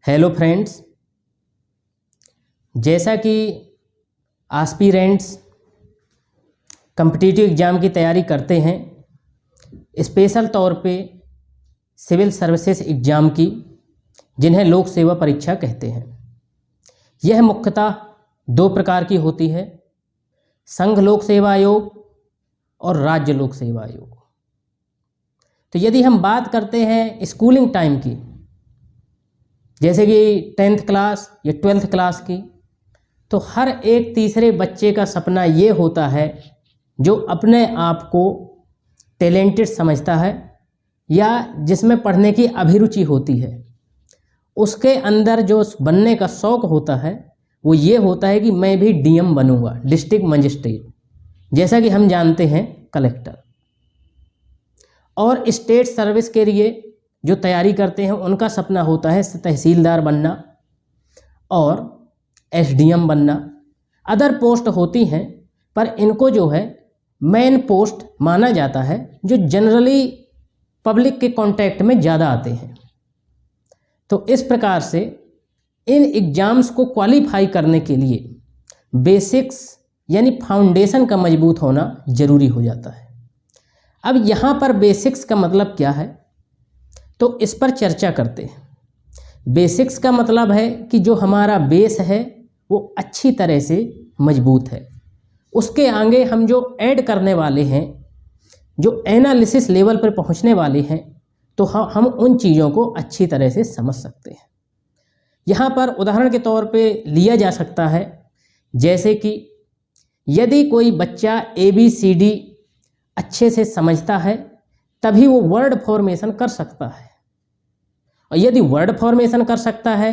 Hello friends, जैसा कि aspirants competitive exam की तैयारी करते हैं, स्पेशल तौर पे सिविल सर्विसेज एग्ज़ाम की, जिन्हें लोक सेवा परीक्षा कहते हैं। यह मुख्यतः दो प्रकार की होती है, संघ लोक सेवा आयोग और राज्य लोक सेवा आयोग। तो यदि हम बात करते हैं स्कूलिंग टाइम की, जैसे कि 10th क्लास या 12th क्लास की, तो हर एक तीसरे बच्चे का सपना ये होता है जो अपने आप को टैलेंटेड समझता है या जिसमें पढ़ने की अभिरुचि होती है, उसके अंदर जो बनने का शौक़ होता है वो ये होता है कि मैं भी डीएम बनूंगा, डिस्ट्रिक्ट मजिस्ट्रेट, जैसा कि हम जानते हैं कलेक्टर। और स्टेट सर्विस के लिए जो तैयारी करते हैं उनका सपना होता है तहसीलदार बनना और एसडीएम बनना। अदर पोस्ट होती हैं, पर इनको जो है मेन पोस्ट माना जाता है, जो जनरली पब्लिक के कांटेक्ट में ज़्यादा आते हैं। तो इस प्रकार से इन एग्ज़ाम्स को क्वालिफाई करने के लिए बेसिक्स यानी फाउंडेशन का मजबूत होना ज़रूरी हो जाता है। अब यहाँ पर बेसिक्स का मतलब क्या है, तो इस पर चर्चा करते हैं। बेसिक्स का मतलब है कि जो हमारा बेस है वो अच्छी तरह से मजबूत है, उसके आगे हम जो ऐड करने वाले हैं, जो एनालिसिस लेवल पर पहुंचने वाले हैं, तो हम उन चीज़ों को अच्छी तरह से समझ सकते हैं। यहाँ पर उदाहरण के तौर पे लिया जा सकता है, जैसे कि यदि कोई बच्चा ABCD अच्छे से समझता है तभी वो वर्ड फॉर्मेशन कर सकता है, और यदि वर्ड फॉर्मेशन कर सकता है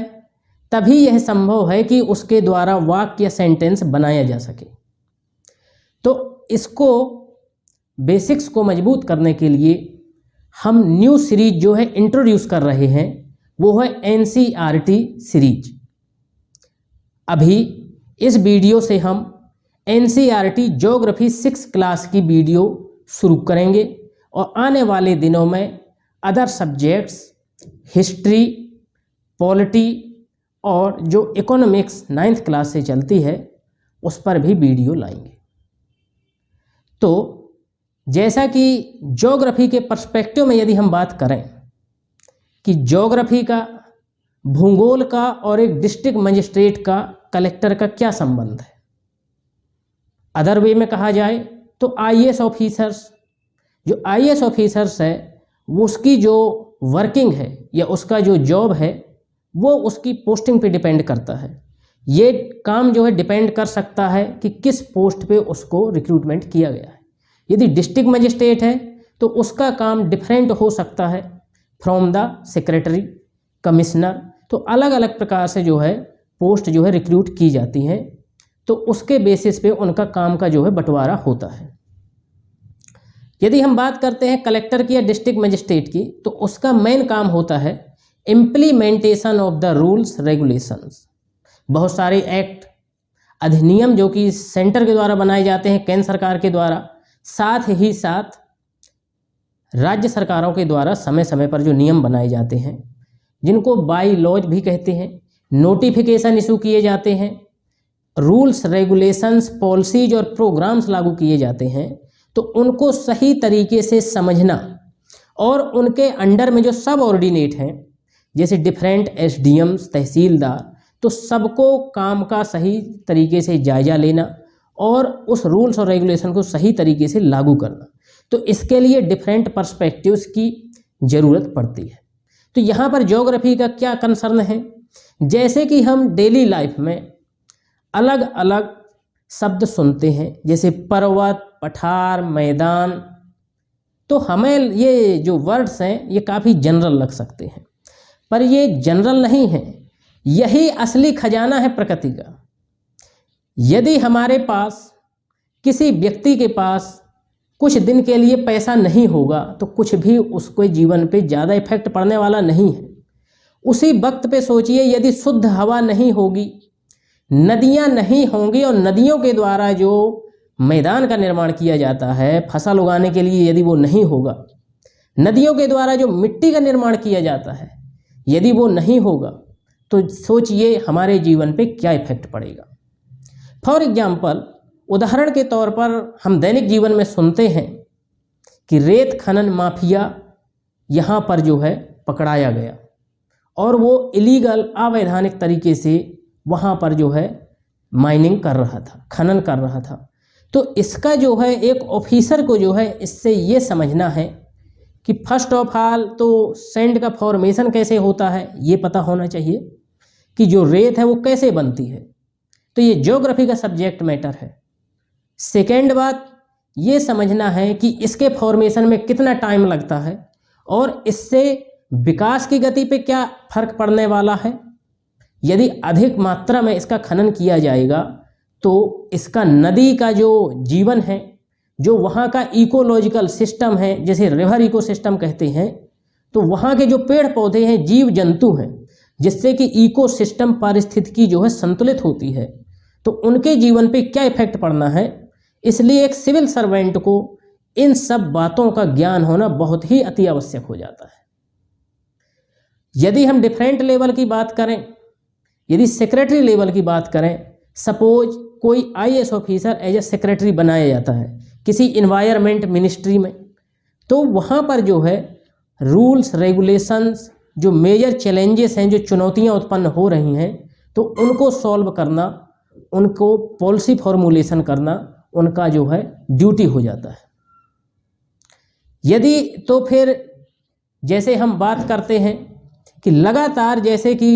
तभी यह संभव है कि उसके द्वारा वाक्य या सेंटेंस बनाया जा सके। तो इसको बेसिक्स को मजबूत करने के लिए हम न्यू सीरीज जो है इंट्रोड्यूस कर रहे हैं, वो है NCERT सीरीज। अभी इस वीडियो से हम NCERT ज्योग्राफी 6 क्लास की वीडियो शुरू करेंगे और आने वाले दिनों में अदर सब्जेक्ट्स हिस्ट्री, पॉलिटी और जो इकोनॉमिक्स 9th क्लास से चलती है उस पर भी वीडियो लाएंगे। तो जैसा कि ज्योग्राफी के पर्सपेक्टिव में यदि हम बात करें कि ज्योग्राफी का, भूगोल का और एक डिस्ट्रिक्ट मजिस्ट्रेट का, कलेक्टर का क्या संबंध है, अदर वे में कहा जाए तो IAS ऑफिसर्स, जो IAS ऑफिसर्स है उसकी जो वर्किंग है या उसका जो जॉब है वो उसकी पोस्टिंग पे डिपेंड करता है। ये काम जो है डिपेंड कर सकता है कि किस पोस्ट पे उसको रिक्रूटमेंट किया गया है। यदि डिस्ट्रिक्ट मजिस्ट्रेट है तो उसका काम डिफरेंट हो सकता है फ्रॉम द सेक्रेटरी, कमिश्नर। तो अलग अलग प्रकार से जो है पोस्ट जो है रिक्रूट की जाती हैं, तो उसके बेसिस पे उनका काम का जो है बंटवारा होता है। यदि हम बात करते हैं कलेक्टर की या डिस्ट्रिक्ट मजिस्ट्रेट की, तो उसका मेन काम होता है implementation of the rules regulations. बहुत सारे एक्ट, अधिनियम जो कि सेंटर के द्वारा बनाए जाते हैं, केंद्र सरकार के द्वारा, साथ ही साथ राज्य सरकारों के द्वारा समय समय पर जो नियम बनाए जाते हैं, जिनको बाई लॉज भी कहते हैं, नोटिफिकेशन इशू किए जाते हैं, रूल्स रेगुलेशंस, पॉलिसीज और प्रोग्राम्स लागू किए जाते हैं, तो उनको सही तरीके से समझना और उनके अंडर में जो सब ऑर्डिनेट हैं, जैसे डिफरेंट SDMs, तहसीलदार, तो सबको काम का सही तरीके से जायजा लेना और उस रूल्स और रेगुलेशन को सही तरीके से लागू करना। तो इसके लिए डिफरेंट पर्सपेक्टिव्स की ज़रूरत पड़ती है। तो यहाँ पर ज्योग्राफी का क्या कंसर्न है, जैसे कि हम डेली लाइफ में अलग अलग शब्द सुनते हैं, जैसे पर्वत, पठार, मैदान, तो हमें ये जो वर्ड्स हैं ये काफ़ी जनरल लग सकते हैं, पर ये जनरल नहीं है, यही असली खजाना है प्रकृति का। यदि हमारे पास, किसी व्यक्ति के पास कुछ दिन के लिए पैसा नहीं होगा तो कुछ भी उसके जीवन पे ज़्यादा इफेक्ट पड़ने वाला नहीं है। उसी वक्त पे सोचिए, यदि शुद्ध हवा नहीं होगी, नदियाँ नहीं होंगी, और नदियों के द्वारा जो मैदान का निर्माण किया जाता है फसल उगाने के लिए, यदि वो नहीं होगा, नदियों के द्वारा जो मिट्टी का निर्माण किया जाता है, यदि वो नहीं होगा, तो सोचिए हमारे जीवन पे क्या इफेक्ट पड़ेगा। फॉर एग्जाम्पल, उदाहरण के तौर पर हम दैनिक जीवन में सुनते हैं कि रेत खनन माफिया यहाँ पर जो है पकड़ाया गया और वो इलीगल अवैधानिक तरीके से वहाँ पर जो है माइनिंग कर रहा था, खनन कर रहा था। तो इसका जो है एक ऑफिसर को जो है इससे ये समझना है कि फर्स्ट ऑफ ऑल तो सैंड का फॉर्मेशन कैसे होता है ये पता होना चाहिए, कि जो रेत है वो कैसे बनती है। तो ये ज्योग्राफी का सब्जेक्ट मैटर है। सेकेंड बात ये समझना है कि इसके फॉर्मेशन में कितना टाइम लगता है और इससे विकास की गति पे क्या फर्क पड़ने वाला है। यदि अधिक मात्रा में इसका खनन किया जाएगा तो इसका नदी का जो जीवन है, जो वहाँ का इकोलॉजिकल सिस्टम है, जैसे रिवर इकोसिस्टम कहते हैं, तो वहाँ के जो पेड़ पौधे हैं, जीव जंतु हैं, जिससे कि इकोसिस्टम पारिस्थितिकी जो है संतुलित होती है, तो उनके जीवन पे क्या इफेक्ट पड़ना है। इसलिए एक सिविल सर्वेंट को इन सब बातों का ज्ञान होना बहुत ही अति आवश्यक हो जाता है। यदि हम डिफरेंट लेवल की बात करें, यदि सेक्रेटरी लेवल की बात करें, सपोज कोई IAS officer as a secretary बनाया जाता है किसी इन्वायरमेंट मिनिस्ट्री में, तो वहाँ पर जो है रूल्स रेगुलेशंस, जो मेजर चैलेंजेस हैं, जो चुनौतियाँ उत्पन्न हो रही हैं, तो उनको सॉल्व करना, उनको पॉलिसी फॉर्मुलेशन करना उनका जो है ड्यूटी हो जाता है। यदि तो फिर जैसे हम बात करते हैं कि लगातार जैसे कि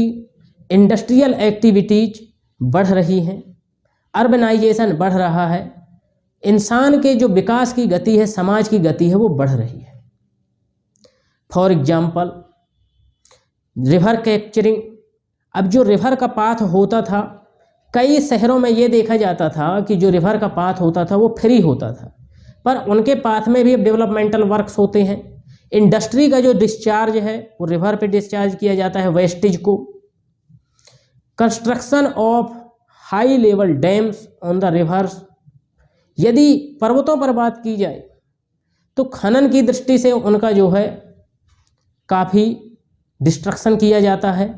इंडस्ट्रियल एक्टिविटीज बढ़ रही हैं, अर्बनाइजेशन बढ़ रहा है, इंसान के जो विकास की गति है, समाज की गति है, वो बढ़ रही है। फॉर एग्जाम्पल रिवर कैप्चरिंग, अब जो रिवर का पाथ होता था, कई शहरों में ये देखा जाता था कि जो रिवर का पाथ होता था वो फ्री होता था, पर उनके पाथ में भी अब डेवलपमेंटल वर्क्स होते हैं। इंडस्ट्री का जो डिस्चार्ज है वो रिवर पे डिस्चार्ज किया जाता है, वेस्टेज को। Construction of high level dams on the reverse. यदि पर्वतों पर बात की जाए तो खनन की दृष्टि से उनका जो है काफ़ी डिस्ट्रक्शन किया जाता है।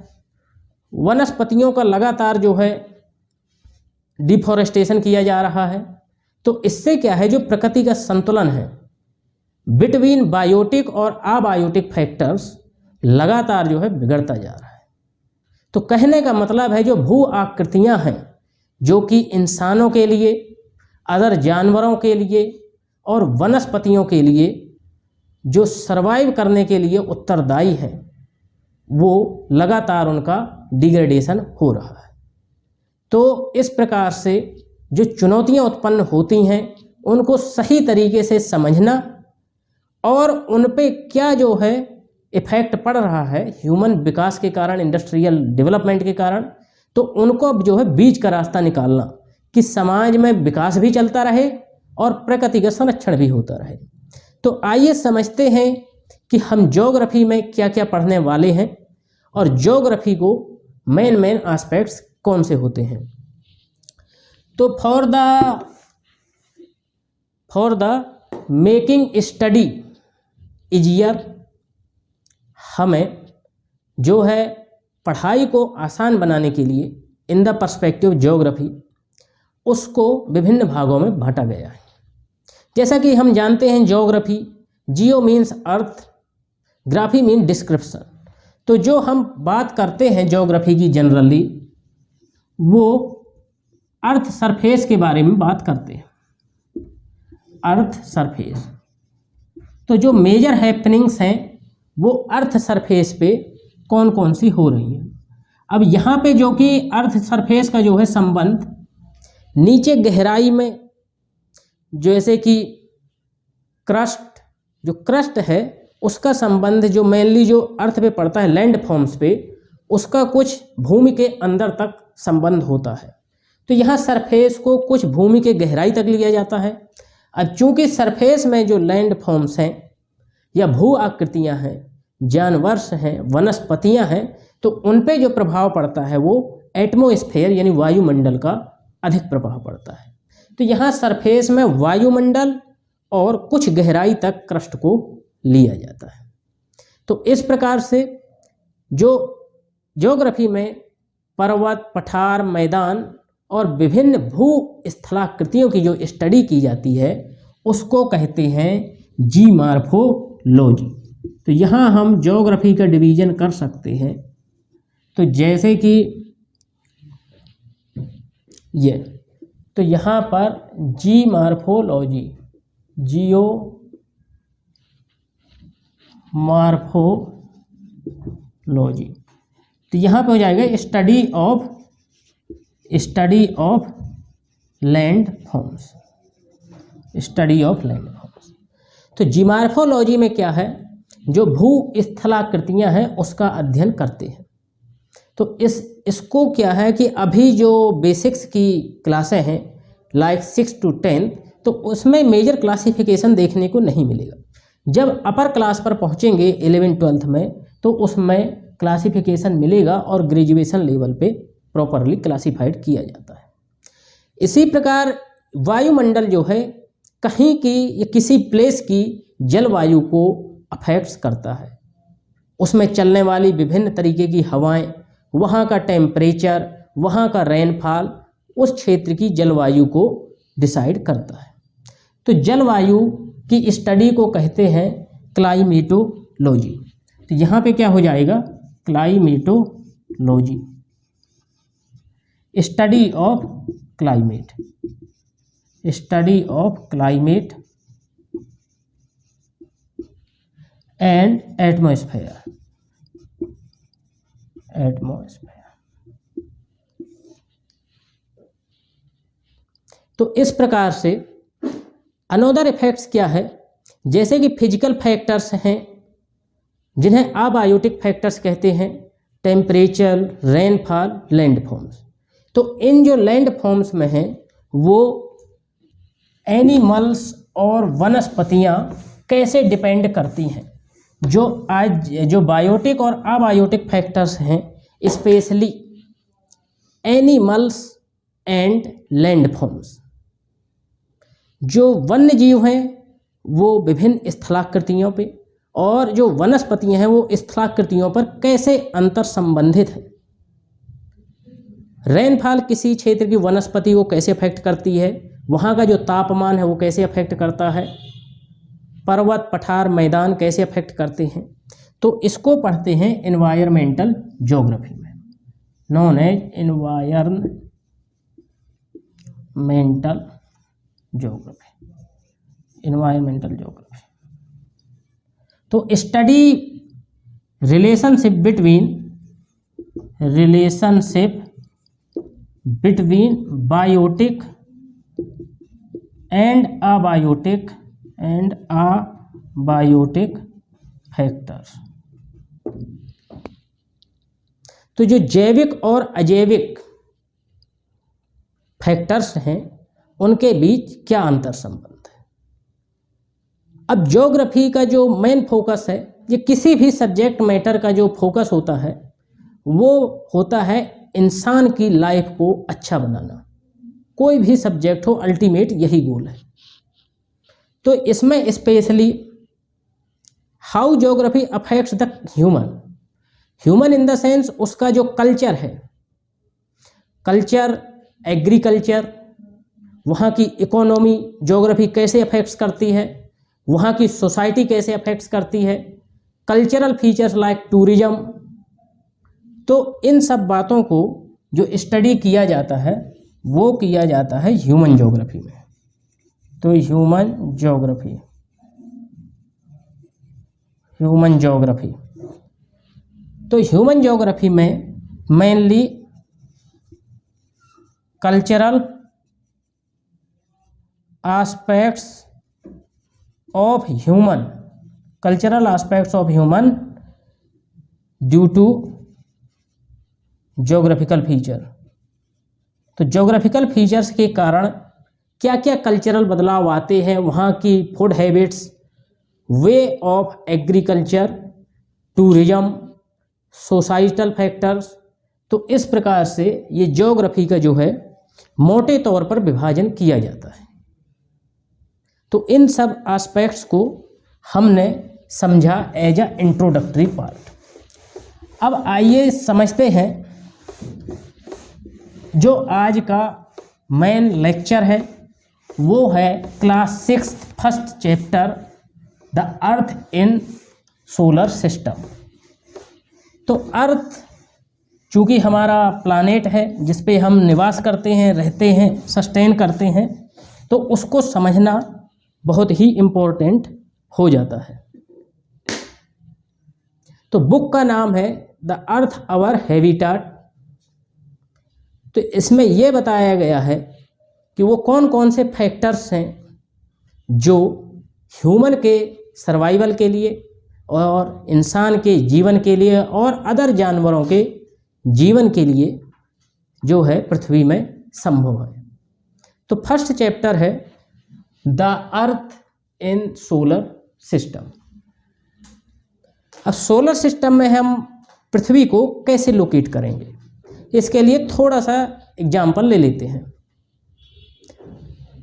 वनस्पतियों का लगातार जो है डिफॉरेस्टेशन किया जा रहा है। तो इससे क्या है, जो प्रकृति का संतुलन है बिटवीन बायोटिक और अबायोटिक फैक्टर्स लगातार जो है बिगड़ता जा रहा है। तो कहने का मतलब है जो भू आकृतियाँ हैं, जो कि इंसानों के लिए, अदर जानवरों के लिए और वनस्पतियों के लिए जो सरवाइव करने के लिए उत्तरदायी है, वो लगातार उनका डिग्रेडेशन हो रहा है। तो इस प्रकार से जो चुनौतियां उत्पन्न होती हैं उनको सही तरीके से समझना और उन पे क्या जो है इफेक्ट पड़ रहा है ह्यूमन विकास के कारण, इंडस्ट्रियल डेवलपमेंट के कारण, तो उनको अब जो है बीच का रास्ता निकालना कि समाज में विकास भी चलता रहे और प्रकृति का संरक्षण भी होता रहे। तो आइए समझते हैं कि हम ज्योग्राफी में क्या क्या पढ़ने वाले हैं और ज्योग्राफी को मेन एस्पेक्ट्स कौन से होते हैं। तो for the making study easier, हमें जो है पढ़ाई को आसान बनाने के लिए इन द पर्सपेक्टिव ज्योग्राफी, उसको विभिन्न भागों में बांटा गया है। जैसा कि हम जानते हैं ज्योग्राफी, जियो means earth, graphy mean description. तो जो हम बात करते हैं ज्योग्राफी की जनरली, वो अर्थ सरफेस के बारे में बात करते हैं। अर्थ सरफेस, तो जो मेजर हैपनिंग्स हैं वो अर्थ सरफेस पे कौन कौन सी हो रही हैं। अब यहाँ पे जो कि अर्थ सरफेस का जो है संबंध नीचे गहराई में, जैसे कि क्रस्ट, जो क्रस्ट है उसका संबंध जो मेनली जो अर्थ पे पड़ता है लैंड फॉर्म्स पे, उसका कुछ भूमि के अंदर तक संबंध होता है। तो यहाँ सरफेस को कुछ भूमि के गहराई तक लिया जाता है। अब चूंकि सरफेस में जो लैंड फॉर्म्स हैं या भू आकृतियाँ हैं, जानवर्स हैं, वनस्पतियाँ हैं, तो उन पे जो प्रभाव पड़ता है वो एटमॉस्फेयर यानी वायुमंडल का अधिक प्रभाव पड़ता है। तो यहाँ सरफेस में वायुमंडल और कुछ गहराई तक क्रस्ट को लिया जाता है। तो इस प्रकार से जो ज्योग्राफी में पर्वत, पठार, मैदान और विभिन्न भू स्थलाकृतियों की जो स्टडी की जाती है उसको कहते हैं जीमॉर्फोलॉजी। तो यहाँ हम ज्योग्राफी का डिवीजन कर सकते हैं। तो जैसे कि ये, तो यहाँ पर जीमॉर्फोलॉजी, जियोमॉर्फोलॉजी, तो यहाँ पे हो जाएगा study of land forms, study of land forms. तो जीमॉर्फोलॉजी में क्या है, जो भू स्थलाकृतियाँ हैं उसका अध्ययन करते हैं। तो इसको क्या है कि अभी जो बेसिक्स की क्लासें हैं लाइक 6 to 10, तो उसमें मेजर क्लासिफिकेशन देखने को नहीं मिलेगा। जब अपर क्लास पर पहुंचेंगे 11th-12th में तो उसमें क्लासिफिकेशन मिलेगा और ग्रेजुएशन लेवल पे प्रॉपरली क्लासिफाइड किया जाता है। इसी प्रकार वायुमंडल जो है कहीं की या किसी प्लेस की जलवायु को अफेक्ट्स करता है। उसमें चलने वाली विभिन्न तरीके की हवाएं, वहाँ का टेम्परेचर, वहाँ का रेनफॉल उस क्षेत्र की जलवायु को डिसाइड करता है। तो जलवायु की स्टडी को कहते हैं क्लाइमेटोलॉजी। तो यहाँ पे क्या हो जाएगा, climatology, study of climate, study of climate and atmosphere, तो इस प्रकार से अनोदर इफेक्ट्स क्या है, जैसे कि फिजिकल फैक्टर्स हैं जिन्हें अबायोटिक फैक्टर्स कहते हैं, टेम्परेचर, रेनफॉल, लैंड फॉर्म्स। तो इन जो लैंड फॉर्म्स में हैं वो एनिमल्स और वनस्पतियाँ कैसे डिपेंड करती हैं। जो बायोटिक और अबायोटिक फैक्टर्स हैं, specially animals and land forms. जो वन्य जीव हैं वो विभिन्न स्थलाकृतियों पे और जो वनस्पतियां हैं वो स्थलाकृतियों पर कैसे अंतर संबंधित है। रेनफॉल किसी क्षेत्र की वनस्पति को कैसे अफेक्ट करती है, वहाँ का जो तापमान है वो कैसे अफेक्ट करता है, पर्वत, पठार, मैदान कैसे अफेक्ट करते हैं। तो इसको पढ़ते हैं एनवायरमेंटल ज्योग्राफी में, नॉन एज एनवायरमेंटल ज्योग्राफी। तो study relationship between biotic and abiotic factors. तो जो जैविक और अजैविक फैक्टर्स हैं उनके बीच क्या अंतर संबंध है। अब ज्योग्राफी का जो मेन फोकस है, ये किसी भी सब्जेक्ट मैटर का जो फोकस होता है वो होता है इंसान की लाइफ को अच्छा बनाना। कोई भी सब्जेक्ट हो, अल्टीमेट यही गोल है। तो इसमें specially how geography affects the human in the sense उसका जो कल्चर है, कल्चर, एग्रीकल्चर, वहाँ की इकोनॉमी ज्योग्राफी कैसे अफेक्ट्स करती है, वहाँ की सोसाइटी कैसे अफेक्ट्स करती है, कल्चरल फीचर्स लाइक टूरिज्म। तो इन सब बातों को जो स्टडी किया जाता है वो किया जाता है ह्यूमन ज्योग्राफी में। तो ह्यूमन ज्योग्राफी, तो ह्यूमन ज्योग्राफी में mainly cultural aspects of human due to geographical feature. तो ज्योग्राफिकल फीचर्स के कारण क्या क्या कल्चरल बदलाव आते हैं, वहाँ की food habits, way of agriculture, tourism, societal factors. तो इस प्रकार से ये ज्योग्राफी का जो है मोटे तौर पर विभाजन किया जाता है। तो इन सब एस्पेक्ट्स को हमने समझा एज अ इंट्रोडक्टरी पार्ट। अब आइए समझते हैं जो आज का मेन लेक्चर है वो है class 6 first chapter the earth in solar system. तो अर्थ चूँकि हमारा प्लानेट है जिस पे हम निवास करते हैं, रहते हैं, सस्टेन करते हैं, तो उसको समझना बहुत ही इम्पोर्टेंट हो जाता है। तो बुक का नाम है द अर्थ आवर हैबिटाट। तो इसमें यह बताया गया है कि वो कौन कौन से फैक्टर्स हैं जो ह्यूमन के सर्वाइवल के लिए और इंसान के जीवन के लिए और अदर जानवरों के जीवन के लिए जो है पृथ्वी में संभव है। तो फर्स्ट चैप्टर है the earth in solar system. अब सोलर सिस्टम में हम पृथ्वी को कैसे लोकेट करेंगे, इसके लिए थोड़ा सा एग्जाम्पल ले लेते हैं।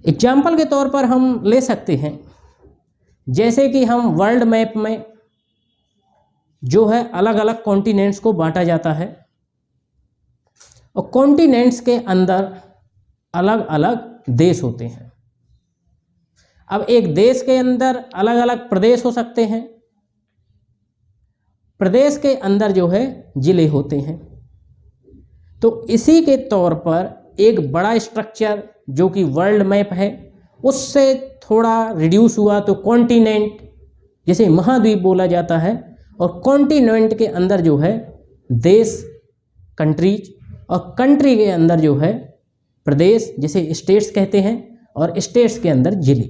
एग्जाम्पल के तौर पर हम ले सकते हैं जैसे कि हम वर्ल्ड मैप में जो है अलग अलग कॉन्टिनेंट्स को बांटा जाता है और कॉन्टिनेंट्स के अंदर अलग अलग देश होते हैं। अब एक देश के अंदर अलग अलग प्रदेश हो सकते हैं, प्रदेश के अंदर जो है जिले होते हैं। तो इसी के तौर पर एक बड़ा स्ट्रक्चर जो कि वर्ल्ड मैप है उससे थोड़ा रिड्यूस हुआ तो कॉन्टिनेंट, जैसे महाद्वीप बोला जाता है, और कॉन्टिनेंट के अंदर जो है देश कंट्रीज, और कंट्री के अंदर जो है प्रदेश जैसे स्टेट्स कहते हैं, और स्टेट्स के अंदर जिले।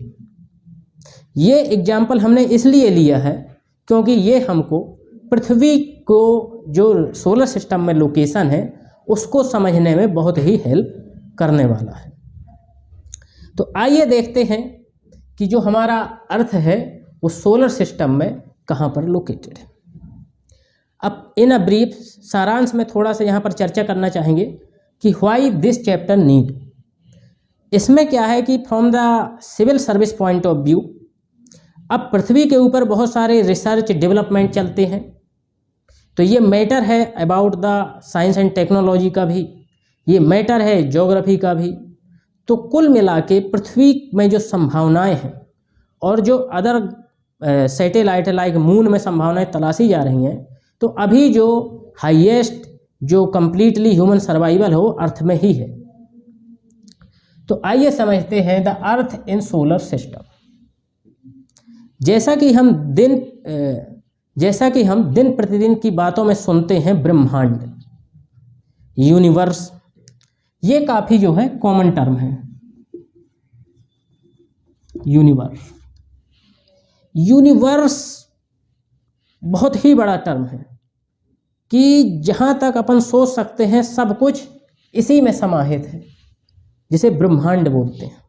ये एग्जाम्पल हमने इसलिए लिया है क्योंकि ये हमको पृथ्वी को जो सोलर सिस्टम में लोकेशन है उसको समझने में बहुत ही हेल्प करने वाला है। तो आइए देखते हैं कि जो हमारा अर्थ है वो सोलर सिस्टम में कहाँ पर लोकेटेड है। अब इन अ ब्रीफ सारांश में थोड़ा सा यहाँ पर चर्चा करना चाहेंगे कि व्हाई दिस चैप्टर नीड। इसमें क्या है कि from the civil service point of view अब पृथ्वी के ऊपर बहुत सारे रिसर्च डेवलपमेंट चलते हैं, तो ये मैटर है about the science and technology का भी, ये मैटर है ज्योग्राफी का भी। तो कुल मिला के पृथ्वी में जो संभावनाएं हैं और जो अदर सैटेलाइट लाइक मून में संभावनाएं तलाशी जा रही हैं, तो अभी जो हाईएस्ट जो कंप्लीटली ह्यूमन सर्वाइवल हो अर्थ में ही है। तो आइए समझते हैं the earth in solar system. जैसा कि हम दिन प्रतिदिन की बातों में सुनते हैं ब्रह्मांड, यूनिवर्स, ये काफ़ी जो है कॉमन टर्म है। यूनिवर्स बहुत ही बड़ा टर्म है कि जहाँ तक अपन सोच सकते हैं सब कुछ इसी में समाहित है, जिसे ब्रह्मांड बोलते हैं।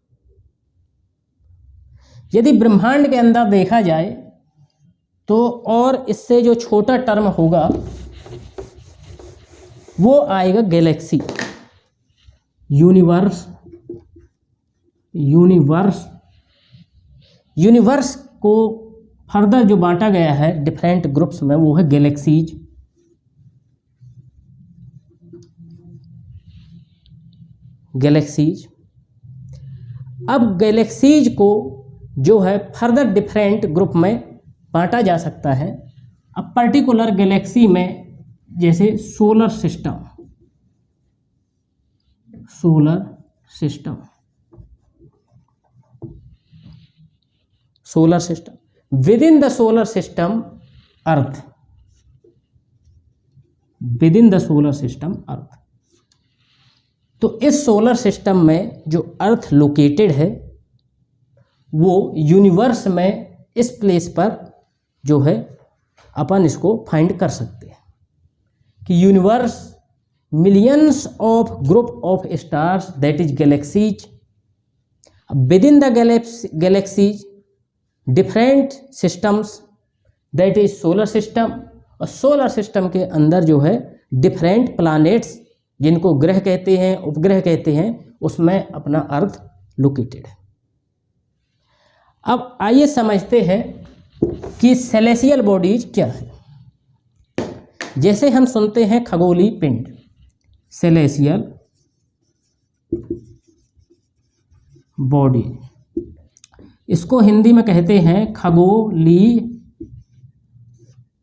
यदि ब्रह्मांड के अंदर देखा जाए तो और इससे जो छोटा टर्म होगा वो आएगा गैलेक्सी। यूनिवर्स को फर्दर जो बांटा गया है डिफरेंट ग्रुप्स में वो है गैलेक्सीज। अब गैलेक्सीज को जो है फर्दर डिफरेंट ग्रुप में बांटा जा सकता है। अब पर्टिकुलर गैलेक्सी में जैसे solar system within the solar system earth, तो इस सोलर सिस्टम में जो अर्थ लोकेटेड है वो यूनिवर्स में इस प्लेस पर जो है अपन इसको फाइंड कर सकते हैं कि universe millions of group of stars that is galaxies, with in the galaxies different systems that is solar system, और सोलर सिस्टम के अंदर जो है डिफरेंट प्लैनेट्स जिनको ग्रह कहते हैं, उपग्रह कहते हैं, उसमें अपना अर्थ लोकेटेड है। अब आइए समझते हैं कि सेलेसियल बॉडीज क्या है। जैसे हम सुनते हैं खगोलीय पिंड, सेलेसियल बॉडी। इसको हिंदी में कहते हैं खगोलीय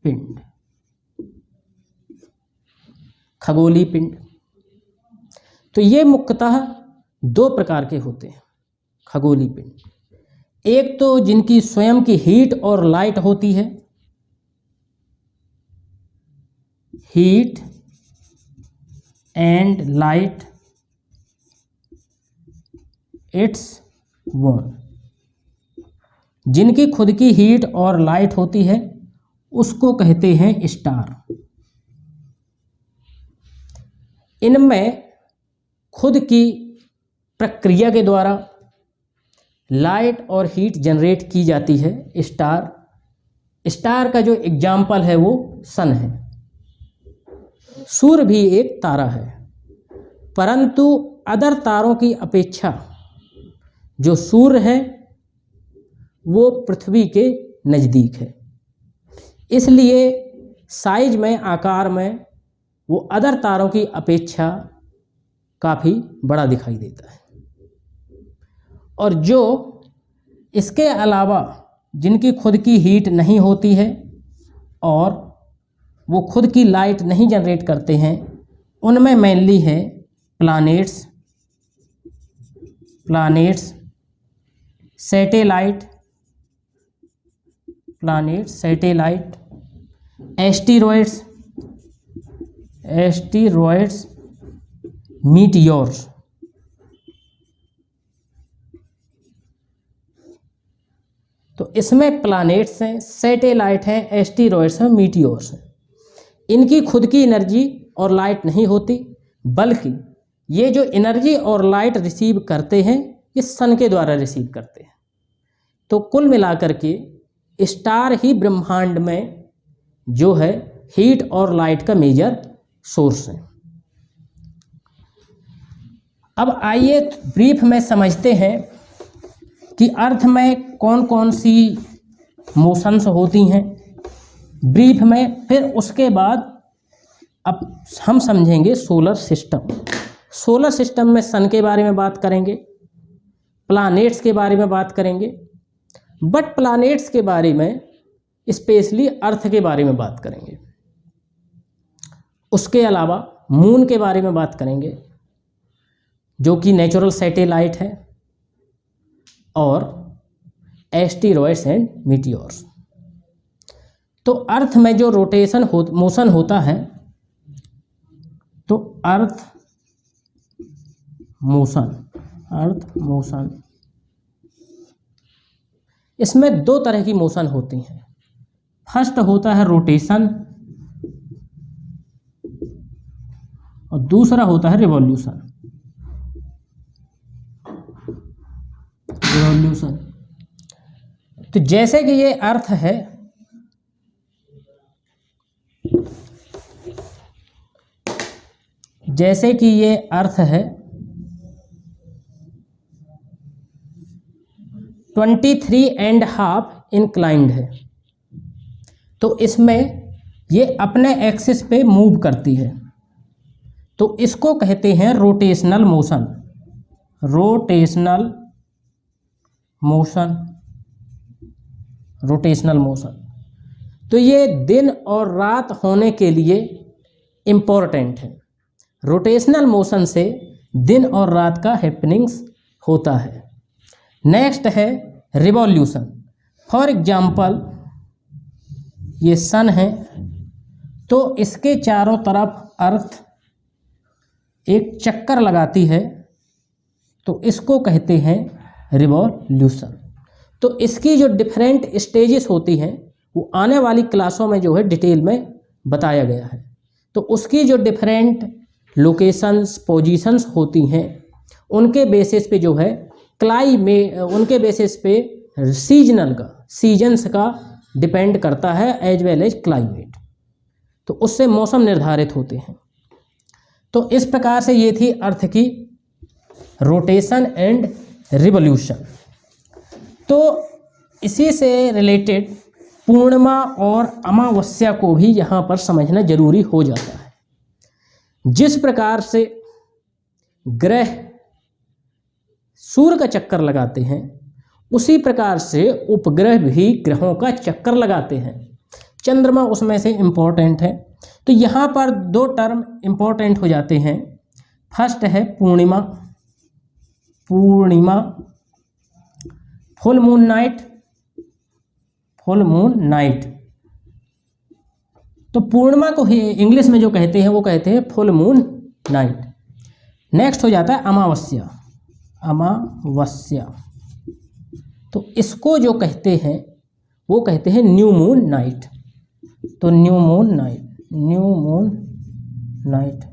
पिंड। खगोलीय पिंड। तो ये मुख्यतः दो प्रकार के होते हैं खगोलीय पिंड। एक तो जिनकी स्वयं की हीट और लाइट होती है, heat and light its own. जिनकी खुद की हीट और लाइट होती है उसको कहते हैं स्टार। इनमें खुद की प्रक्रिया के द्वारा लाइट और हीट जनरेट की जाती है। स्टार का जो एग्जाम्पल है वो सन है। सूर्य भी एक तारा है, परंतु अदर तारों की अपेक्षा जो सूर्य है वो पृथ्वी के नज़दीक है, इसलिए साइज में, आकार में वो अदर तारों की अपेक्षा काफ़ी बड़ा दिखाई देता है। और जो इसके अलावा जिनकी खुद की हीट नहीं होती है और वो खुद की लाइट नहीं जनरेट करते हैं, उनमें मेनली है प्लैनेट्स, सैटेलाइट, एस्टेरॉयड्स, मीटियोर्स। तो इसमें प्लैनेट्स हैं, सैटेलाइट हैं, एस्टेरॉयड्स हैं, मीटियोर्स हैं। इनकी खुद की एनर्जी और लाइट नहीं होती, बल्कि ये जो एनर्जी और लाइट रिसीव करते हैं ये सन के द्वारा रिसीव करते हैं। तो कुल मिलाकर के स्टार ही ब्रह्मांड में जो है हीट और लाइट का मेजर सोर्स है। अब आइए ब्रीफ में समझते हैं कि अर्थ में कौन कौन सी मोशंस होती हैं ब्रीफ में। फिर उसके बाद अब हम समझेंगे सोलर सिस्टम। सोलर सिस्टम में सन के बारे में बात करेंगे, प्लैनेट्स के बारे में बात करेंगे, बट प्लैनेट्स के बारे में स्पेशली अर्थ के बारे में बात करेंगे। उसके अलावा मून के बारे में बात करेंगे जो कि नेचुरल सैटेलाइट है, और एस्टेरॉयड्स एंड मीटियोर्स। तो अर्थ में जो मोशन होता है, तो अर्थ मोशन इसमें दो तरह की मोशन होती हैं। फर्स्ट होता है रोटेशन और दूसरा होता है रिवॉल्यूशन। तो जैसे कि ये अर्थ है, जैसे कि ये अर्थ है 23.5 इंक्लाइंड है, तो इसमें ये अपने एक्सिस पे मूव करती है, तो इसको कहते हैं रोटेशनल मोशन। तो ये दिन और रात होने के लिए इम्पोर्टेंट है। रोटेशनल मोशन से दिन और रात का हैपनिंग्स होता है। नेक्स्ट है रिवॉल्यूशन। फॉर एग्जाम्पल ये सन है, तो इसके चारों तरफ अर्थ एक चक्कर लगाती है, तो इसको कहते हैं रिवॉल्यूशन। तो इसकी जो डिफरेंट स्टेजेस होती हैं वो आने वाली क्लासों में जो है डिटेल में बताया गया है। तो उसकी जो डिफरेंट लोकेशंस, पोजीशंस होती हैं, उनके बेसिस पे जो है उनके बेसिस पे सीजन्स का डिपेंड करता है, एज वेल एज क्लाइमेट। तो उससे मौसम निर्धारित होते हैं। तो इस प्रकार से ये थी अर्थ की रोटेशन एंड रिवॉल्यूशन। तो इसी से रिलेटेड पूर्णिमा और अमावस्या को भी यहाँ पर समझना जरूरी हो जाता है। जिस प्रकार से ग्रह सूर्य का चक्कर लगाते हैं, उसी प्रकार से उपग्रह भी ग्रहों का चक्कर लगाते हैं। चंद्रमा उसमें से इम्पोर्टेंट है। तो यहाँ पर दो टर्म इम्पोर्टेंट हो जाते हैं। फर्स्ट है पूर्णिमा, पूर्णिमा, full moon night, full moon night. तो पूर्णिमा को ही इंग्लिश में जो कहते हैं वो कहते हैं फुल मून नाइट। नेक्स्ट हो जाता है अमावस्या, अमावस्या। तो इसको जो कहते हैं वो कहते हैं न्यू मून नाइट। तो new moon night, new moon night,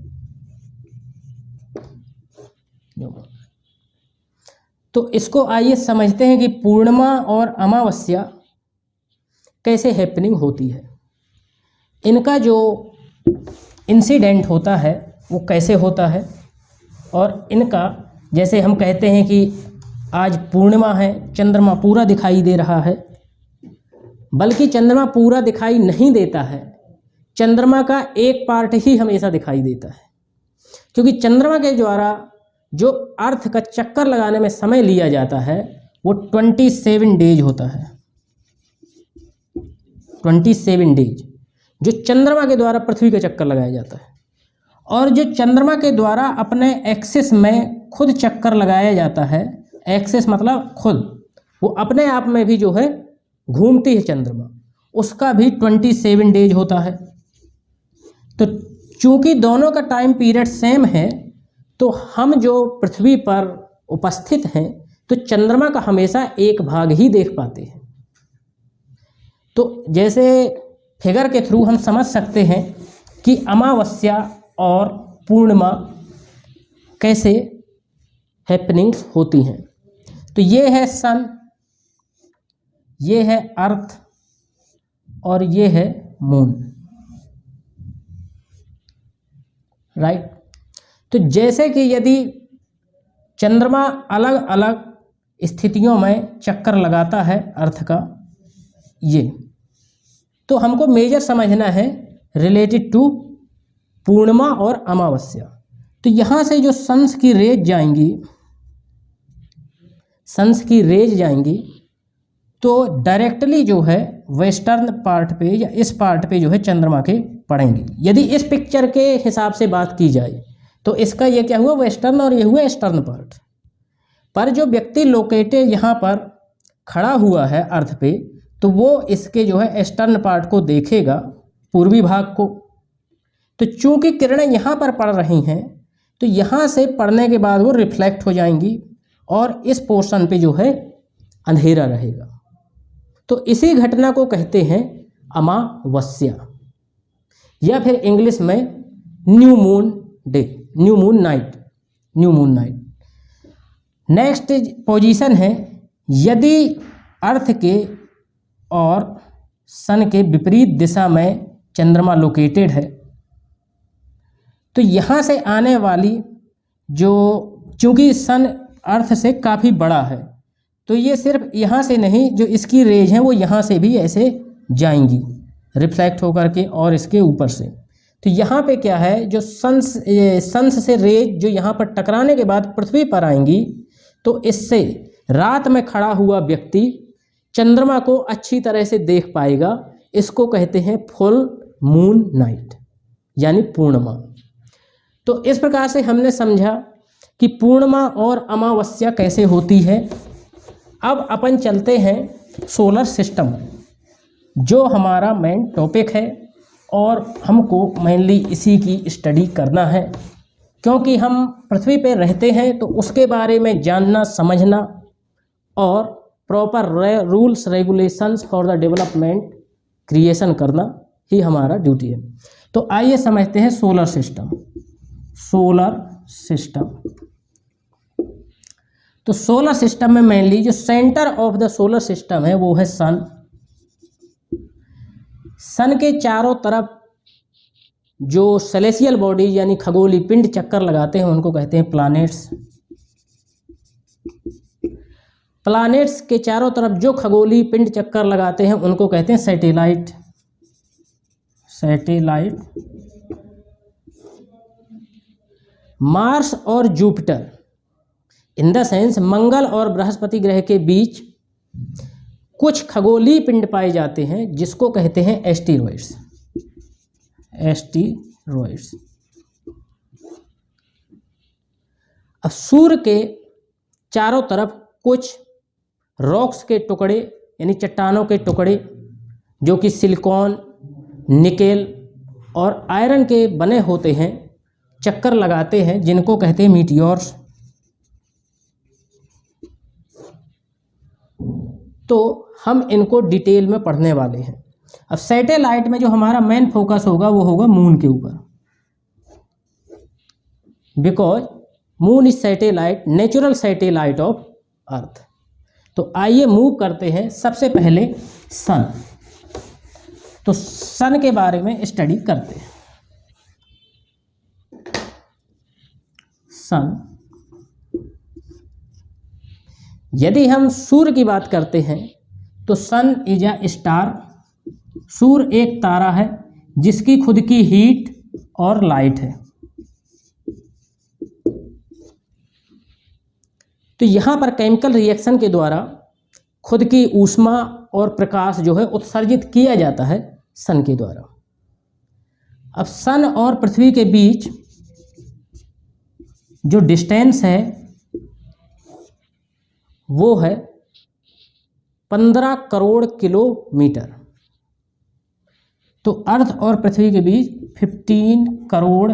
new moon. तो इसको आइए समझते हैं कि पूर्णिमा और अमावस्या कैसे हैपनिंग होती है, इनका जो इंसिडेंट होता है वो कैसे होता है, और इनका जैसे हम कहते हैं कि आज पूर्णिमा है, चंद्रमा पूरा दिखाई दे रहा है, बल्कि चंद्रमा पूरा दिखाई नहीं देता है, चंद्रमा का एक पार्ट ही हमेशा दिखाई देता है। क्योंकि चंद्रमा के द्वारा जो अर्थ का चक्कर लगाने में समय लिया जाता है वो 27 डेज होता है, 27 डेज जो चंद्रमा के द्वारा पृथ्वी का चक्कर लगाया जाता है। और जो चंद्रमा के द्वारा अपने एक्सिस में खुद चक्कर लगाया जाता है, एक्सिस मतलब खुद, वो अपने आप में भी जो है घूमती है चंद्रमा, उसका भी 27 डेज होता है। तो चूंकि दोनों का टाइम पीरियड सेम है, तो हम जो पृथ्वी पर उपस्थित हैं तो चंद्रमा का हमेशा एक भाग ही देख पाते हैं। तो जैसे फिगर के थ्रू हम समझ सकते हैं कि अमावस्या और पूर्णिमा कैसे हैपनिंग्स होती हैं। तो ये है सन, ये है अर्थ और ये है मून, राइट। तो जैसे कि यदि चंद्रमा अलग अलग स्थितियों में चक्कर लगाता है अर्थ का, ये तो हमको मेजर समझना है रिलेटेड टू पूर्णिमा और अमावस्या। तो यहाँ से जो सन्स की रेज जाएंगी, सन्स की रेज जाएंगी तो डायरेक्टली जो है वेस्टर्न पार्ट पे या इस पार्ट पे जो है चंद्रमा के पड़ेंगी। यदि इस पिक्चर के हिसाब से बात की जाए तो इसका ये क्या हुआ, वेस्टर्न, और ये हुआ ईस्टर्न पार्ट। पर जो व्यक्ति लोकेटेड यहाँ पर खड़ा हुआ है अर्थ पे, तो वो इसके जो है ईस्टर्न पार्ट को देखेगा, पूर्वी भाग को। तो चूंकि किरणें यहाँ पर पड़ रही हैं तो यहाँ से पड़ने के बाद वो रिफ्लेक्ट हो जाएंगी और इस पोर्शन पे जो है अंधेरा रहेगा। तो इसी घटना को कहते हैं अमावस्या, या फिर इंग्लिश में new moon day, new moon night, new moon night. Next position है, यदि अर्थ के और सन के विपरीत दिशा में चंद्रमा लोकेटेड है तो यहाँ से आने वाली जो, चूँकि सन अर्थ से काफ़ी बड़ा है तो ये सिर्फ यहाँ से नहीं, जो इसकी रेज हैं वो यहाँ से भी ऐसे जाएंगी रिफ्लेक्ट होकर के और इसके ऊपर से। तो यहाँ पे क्या है, जो सन्स से रेज जो यहाँ पर टकराने के बाद पृथ्वी पर आएंगी तो इससे रात में खड़ा हुआ व्यक्ति चंद्रमा को अच्छी तरह से देख पाएगा। इसको कहते हैं फुल मून नाइट यानी पूर्णिमा। तो इस प्रकार से हमने समझा कि पूर्णिमा और अमावस्या कैसे होती है। अब अपन चलते हैं सोलर सिस्टम, जो हमारा मेन टॉपिक है और हमको मेनली इसी की स्टडी करना है, क्योंकि हम पृथ्वी पर रहते हैं तो उसके बारे में जानना, समझना और proper rules regulations for the development creation करना ही हमारा ड्यूटी है। तो आइए समझते हैं सोलर सिस्टम। सोलर सिस्टम, तो सोलर सिस्टम में मेनली जो centre of the solar system है वो है सन। सन के चारों तरफ जो सेलेसियल बॉडी यानी खगोलीय पिंड चक्कर लगाते हैं उनको कहते हैं प्लैनेट्स। प्लैनेट्स के चारों तरफ जो खगोलीय पिंड चक्कर लगाते हैं उनको कहते हैं सैटेलाइट। सैटेलाइट। मार्स और जुपिटर इन द सेंस मंगल और बृहस्पति ग्रह के बीच कुछ खगोलीय पिंड पाए जाते हैं जिसको कहते हैं एस्टेरॉइड्स। एस्टेरॉइड्स। अब सूर्य के चारों तरफ कुछ रॉक्स के टुकड़े यानी चट्टानों के टुकड़े जो कि सिलिकॉन, निकेल और आयरन के बने होते हैं चक्कर लगाते हैं जिनको कहते हैं मीटियोर्स। तो हम इनको डिटेल में पढ़ने वाले हैं। अब सैटेलाइट में जो हमारा मेन फोकस होगा वो होगा मून के ऊपर, because moon is satellite, natural satellite of earth. तो आइए मूव करते हैं सबसे पहले सन। तो सन के बारे में स्टडी करते हैं। सन, यदि हम सूर्य की बात करते हैं तो सन इज अ स्टार। सूर्य एक तारा है जिसकी खुद की हीट और लाइट है। तो यहाँ पर केमिकल रिएक्शन के द्वारा खुद की ऊष्मा और प्रकाश जो है उत्सर्जित किया जाता है सन के द्वारा। अब सन और पृथ्वी के बीच जो डिस्टेंस है वो है 15 करोड़ किलोमीटर। तो अर्थ और पृथ्वी के बीच 15 करोड़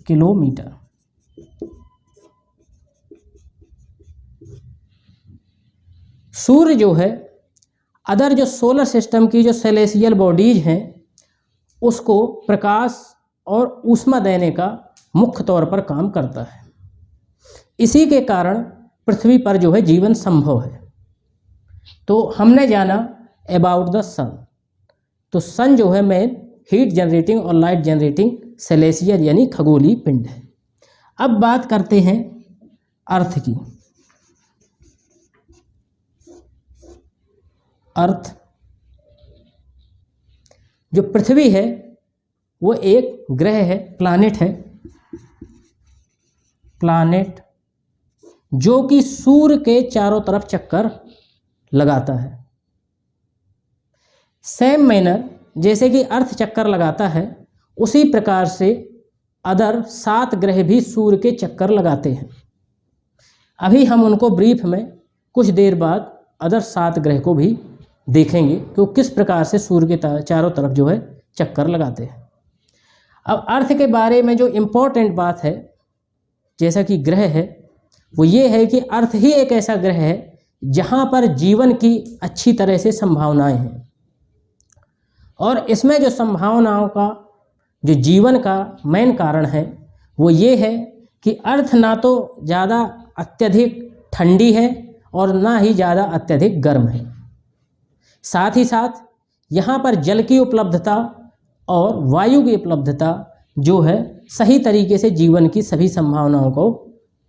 किलोमीटर। सूर्य जो है अदर जो सोलर सिस्टम की जो सेलेसियल बॉडीज हैं उसको प्रकाश और ऊष्मा देने का मुख्य तौर पर काम करता है। इसी के कारण पृथ्वी पर जो है जीवन संभव है। तो हमने जाना अबाउट द सन। तो सन जो है मेन हीट जनरेटिंग और लाइट जनरेटिंग सेलेसियल यानी खगोलीय पिंड है। अब बात करते हैं अर्थ की। अर्थ जो पृथ्वी है वो एक ग्रह है, प्लैनेट है, प्लैनेट जो कि सूर्य के चारों तरफ चक्कर लगाता है। सेम मैनर जैसे कि अर्थ चक्कर लगाता है उसी प्रकार से अदर 7 ग्रह भी सूर्य के चक्कर लगाते हैं। अभी हम उनको ब्रीफ में कुछ देर बाद अदर 7 ग्रह को भी देखेंगे कि वो किस प्रकार से सूर्य के चारों तरफ जो है चक्कर लगाते हैं। अब अर्थ के बारे में जो इम्पोर्टेंट बात है जैसा कि ग्रह है वो ये है कि अर्थ ही एक ऐसा ग्रह है जहाँ पर जीवन की अच्छी तरह से संभावनाएं हैं। और इसमें जो संभावनाओं का जो जीवन का मेन कारण है वो ये है कि अर्थ ना तो ज़्यादा अत्यधिक ठंडी है और ना ही ज़्यादा अत्यधिक गर्म है। साथ ही साथ यहाँ पर जल की उपलब्धता और वायु की उपलब्धता जो है सही तरीके से जीवन की सभी संभावनाओं को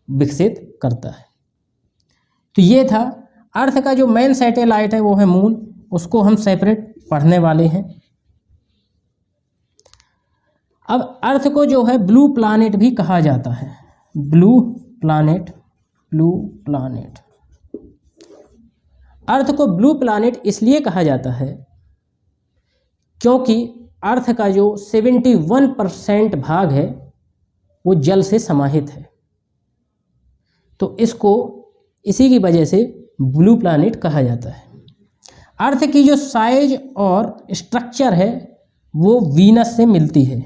विकसित करता है। तो ये था अर्थ का जो मेन सैटेलाइट है वो है मून, उसको हम सेपरेट पढ़ने वाले हैं। अब अर्थ को जो है ब्लू प्लैनेट भी कहा जाता है। Blue planet, blue planet. Earth को ब्लू प्लैनेट इसलिए कहा जाता है क्योंकि अर्थ का जो 71% भाग है वो जल से समाहित है। तो इसको इसी की वजह से ब्लू प्लैनेट कहा जाता है। अर्थ की जो साइज और स्ट्रक्चर है वो वीनस से मिलती है,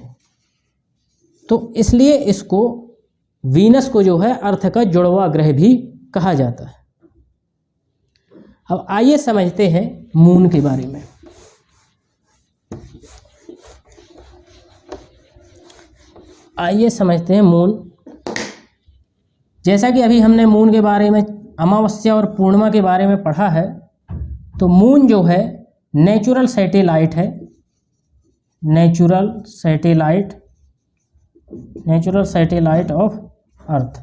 तो इसलिए इसको वीनस को जो है अर्थ का जुड़वा ग्रह भी कहा जाता है। अब आइए समझते हैं मून के बारे में। आइए समझते हैं मून। जैसा कि अभी हमने मून के बारे में अमावस्या और पूर्णिमा के बारे में पढ़ा है, तो मून जो है नेचुरल सैटेलाइट है। नेचुरल सैटेलाइट ऑफ अर्थ,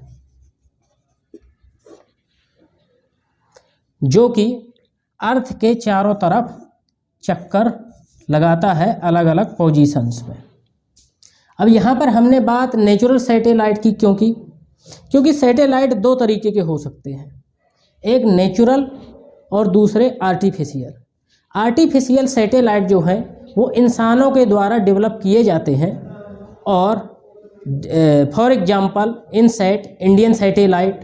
जो कि अर्थ के चारों तरफ चक्कर लगाता है अलग अलग पोजीशंस में। अब यहाँ पर हमने बात नेचुरल सैटेलाइट की क्यों की? क्योंकि सैटेलाइट दो तरीके के हो सकते हैं, एक नेचुरल और दूसरे आर्टिफिशियल। आर्टिफिशियल सैटेलाइट जो है वो इंसानों के द्वारा डेवलप किए जाते हैं, और for example INSAT, Indian satellite.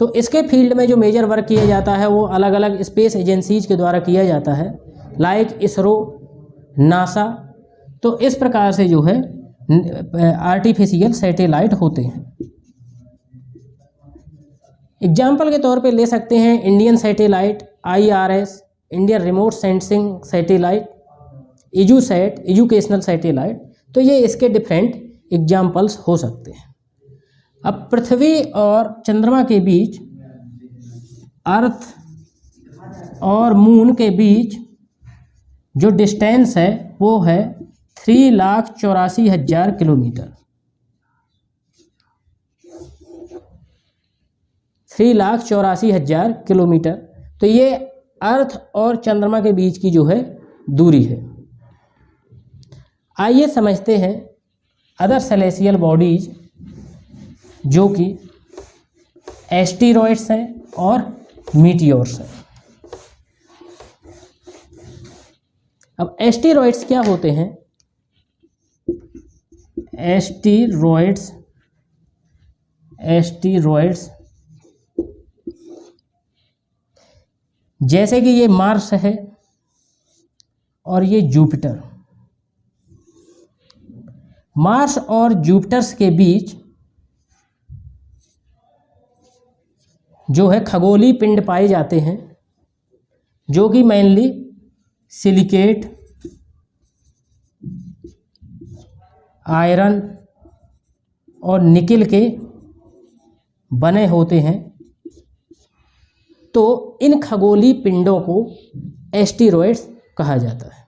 तो इसके फील्ड में जो मेजर वर्क किया जाता है वो अलग अलग स्पेस एजेंसीज के द्वारा किया जाता है, लाइक इसरो, नासा। तो इस प्रकार से जो है आर्टिफिशियल सैटेलाइट होते हैं। एग्जाम्पल के तौर पे ले सकते हैं Indian satellite, IRS, Indian remote sensing satellite, EDUSAT, educational satellite. तो ये इसके डिफरेंट एग्जाम्पल्स हो सकते हैं। अब पृथ्वी और चंद्रमा के बीच, अर्थ और मून के बीच जो डिस्टेंस है वो है 3,84,000 किलोमीटर। 3,84,000 किलोमीटर। तो ये अर्थ और चंद्रमा के बीच की जो है दूरी है। आइए समझते हैं अदर सेलेस्टियल बॉडीज जो कि एस्टेरॉइड्स हैं और मीटियोर्स हैं। अब एस्टेरॉइड्स क्या होते हैं? एस्टेरॉइड्स जैसे कि ये मार्स है और ये जुपिटर। मार्स और जुपिटर्स के बीच जो है खगोलीय पिंड पाए जाते हैं, जो कि मेनली सिलिकेट, आयरन और निकिल के बने होते हैं। तो इन खगोलीय पिंडों को एस्टेरॉइड्स कहा जाता है।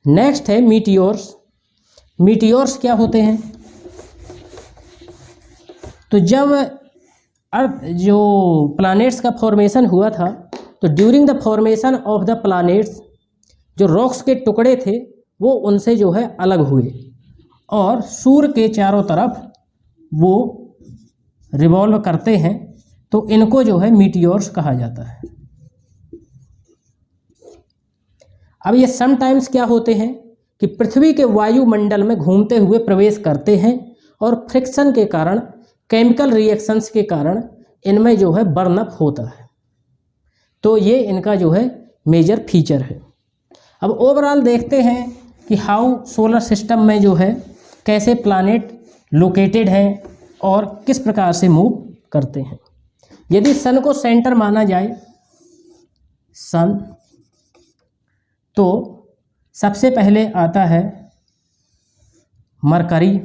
नेक्स्ट है मीटियोर्स। मीटियोर्स क्या होते हैं? तो जब अर्थ जो प्लैनेट्स का फॉर्मेशन हुआ था, तो during the formation of the planets जो रॉक्स के टुकड़े थे वो उनसे जो है अलग हुए और सूर्य के चारों तरफ वो रिवॉल्व करते हैं। तो इनको जो है मीटियोर्स कहा जाता है। अब ये समटाइम्स क्या होते हैं कि पृथ्वी के वायुमंडल में घूमते हुए प्रवेश करते हैं और फ्रिक्शन के कारण, केमिकल रिएक्शंस के कारण इनमें जो है बर्नअप होता है। तो ये इनका जो है मेजर फीचर है। अब ओवरऑल देखते हैं कि हाउ सोलर सिस्टम में जो है कैसे प्लैनेट लोकेटेड हैं और किस प्रकार से मूव करते हैं। यदि सन को सेंटर माना जाए, सन, तो सबसे पहले आता है मरकरी,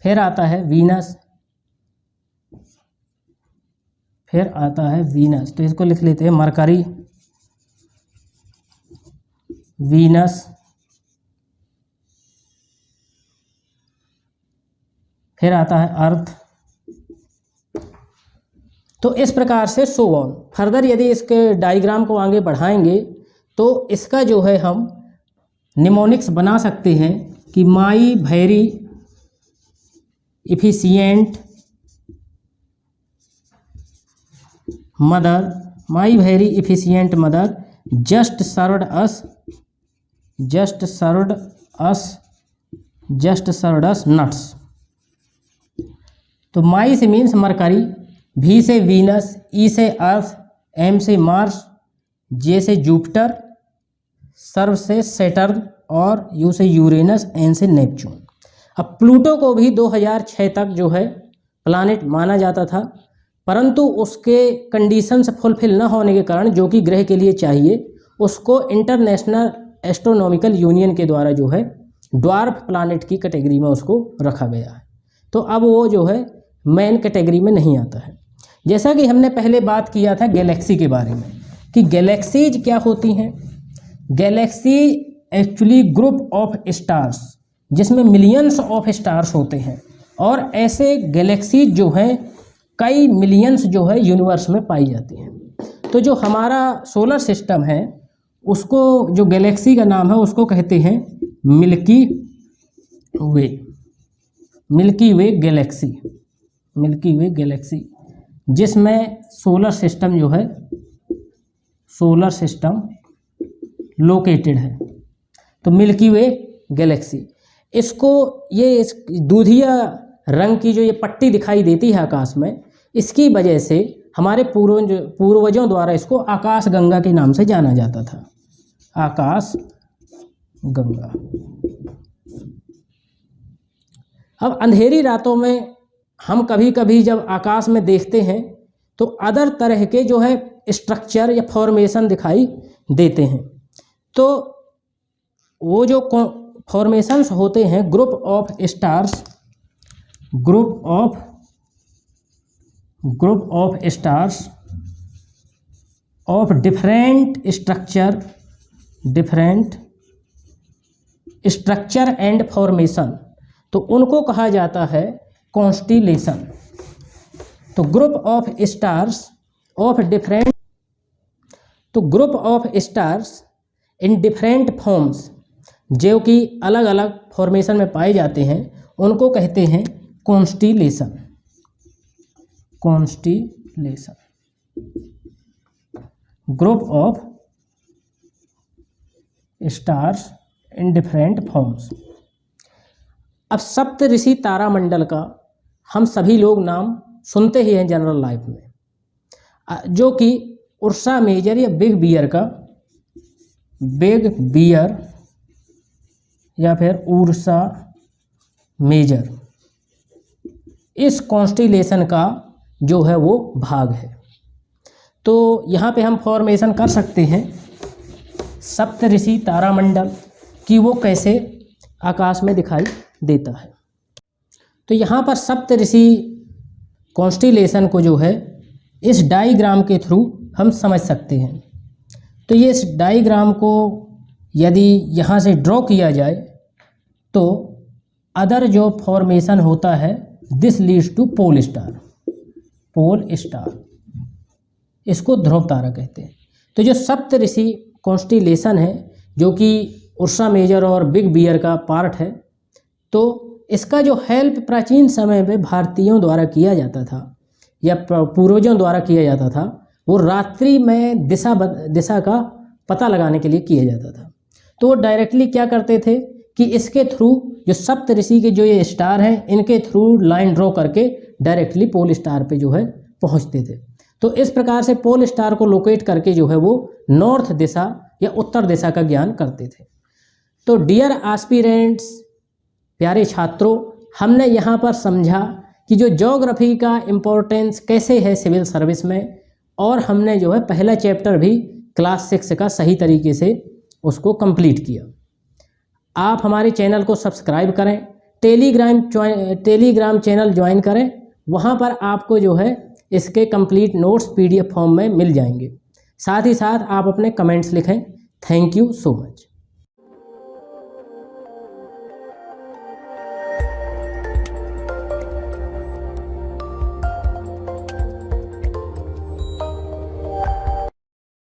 फिर आता है वीनस, फिर आता है वीनस। तो इसको लिख लेते हैं मरकरी, वीनस, फिर आता है अर्थ। तो इस प्रकार से सो ऑन। फर्दर यदि इसके डायग्राम को आगे बढ़ाएंगे तो इसका जो है हम निमोनिक्स बना सकते हैं कि my very efficient mother, my very efficient mother just served us nuts. तो माई से मीन्स मरकरी, वी से वीनस, ई से अर्थ, एम से मार्स, जे से जुपिटर, सर्व से सैटर्न और यू से यूरेनस, एन से नेपच्यून। अब प्लूटो को भी 2006 तक जो है प्लैनेट माना जाता था, परंतु उसके कंडीशंस फुलफिल न होने के कारण, जो कि ग्रह के लिए चाहिए, उसको इंटरनेशनल एस्ट्रोनॉमिकल यूनियन के द्वारा जो है ड्वार्फ प्लैनेट की कैटेगरी में उसको रखा गया है। तो अब वो जो है मेन कैटेगरी में नहीं आता है। जैसा कि हमने पहले बात किया था गैलेक्सी के बारे में कि गैलेक्सीज क्या होती हैं। Galaxy actually group of stars जिसमें मिलियंस ऑफ स्टार्स होते हैं, और ऐसे गैलेक्सीज जो हैं कई मिलियंस जो है यूनिवर्स में पाई जाती हैं। तो जो हमारा सोलर सिस्टम है उसको, जो गैलेक्सी का नाम है उसको कहते हैं मिल्की वे। मिल्की वे गैलेक्सी, मिल्की वे गैलेक्सी, जिसमें सोलर सिस्टम जो है, सोलर सिस्टम लोकेटेड है। तो मिल्की वे गैलेक्सी, इसको ये इस दूधिया रंग की जो ये पट्टी दिखाई देती है आकाश में, इसकी वजह से हमारे पूर्वजों द्वारा इसको आकाश गंगा के नाम से जाना जाता था, आकाश गंगा। अब अंधेरी रातों में हम कभी कभी जब आकाश में देखते हैं तो अदर तरह के जो है स्ट्रक्चर या फॉर्मेशन दिखाई देते हैं। तो वो जो फॉर्मेशंस होते हैं, group of stars, group of stars of different structure and formation, तो उनको कहा जाता है कॉन्स्टिलेशन। तो group of stars of different, तो group of stars in different forms, जो कि अलग अलग फॉर्मेशन में पाए जाते हैं, उनको कहते हैं constellation, constellation, group of stars in different forms. अब सप्त ऋषि तारामंडल का हम सभी लोग नाम सुनते ही हैं जनरल लाइफ में, जो कि उर्सा मेजर या बिग बियर का, बिग बियर या फिर उर्सा मेजर, इस कॉन्स्टिलेशन का जो है वो भाग है। तो यहाँ पे हम फॉर्मेशन कर सकते हैं सप्त ऋषि तारामंडल कि वो कैसे आकाश में दिखाई देता है। तो यहाँ पर सप्त ऋषि कॉन्स्टिलेशन को जो है इस डायग्राम के थ्रू हम समझ सकते हैं। तो ये इस डायग्राम को यदि यहाँ से ड्रॉ किया जाए तो अदर जो फॉर्मेशन होता है, this leads to pole star, pole star, इसको ध्रुव तारा कहते हैं। तो जो सप्त ऋषि कॉन्स्टिलेशन है, जो कि उर्सा मेजर और बिग बियर का पार्ट है, तो इसका जो हेल्प प्राचीन समय में भारतीयों द्वारा किया जाता था या पूर्वजों द्वारा किया जाता था, वो रात्रि में दिशा का पता लगाने के लिए किया जाता था। तो वो डायरेक्टली क्या करते थे कि इसके थ्रू जो सप्त ऋषि के जो ये स्टार हैं, इनके थ्रू लाइन ड्रॉ करके डायरेक्टली पोल स्टार पे जो है पहुंचते थे। तो इस प्रकार से पोल स्टार को लोकेट करके जो है वो नॉर्थ दिशा या उत्तर दिशा का ज्ञान करते थे। तो डियर एस्पिरेंट्स, प्यारे छात्रों, हमने यहाँ पर समझा कि जो ज्योग्राफी का इम्पोर्टेंस कैसे है सिविल सर्विस में, और हमने जो है पहला चैप्टर भी क्लास 6 का सही तरीके से उसको कंप्लीट किया। आप हमारे चैनल को सब्सक्राइब करें, टेलीग्राम चैनल ज्वाइन करें, वहाँ पर आपको जो है इसके कंप्लीट नोट्स PDF फॉर्म में मिल जाएंगे। साथ ही साथ आप अपने कमेंट्स लिखें। Thank you so much.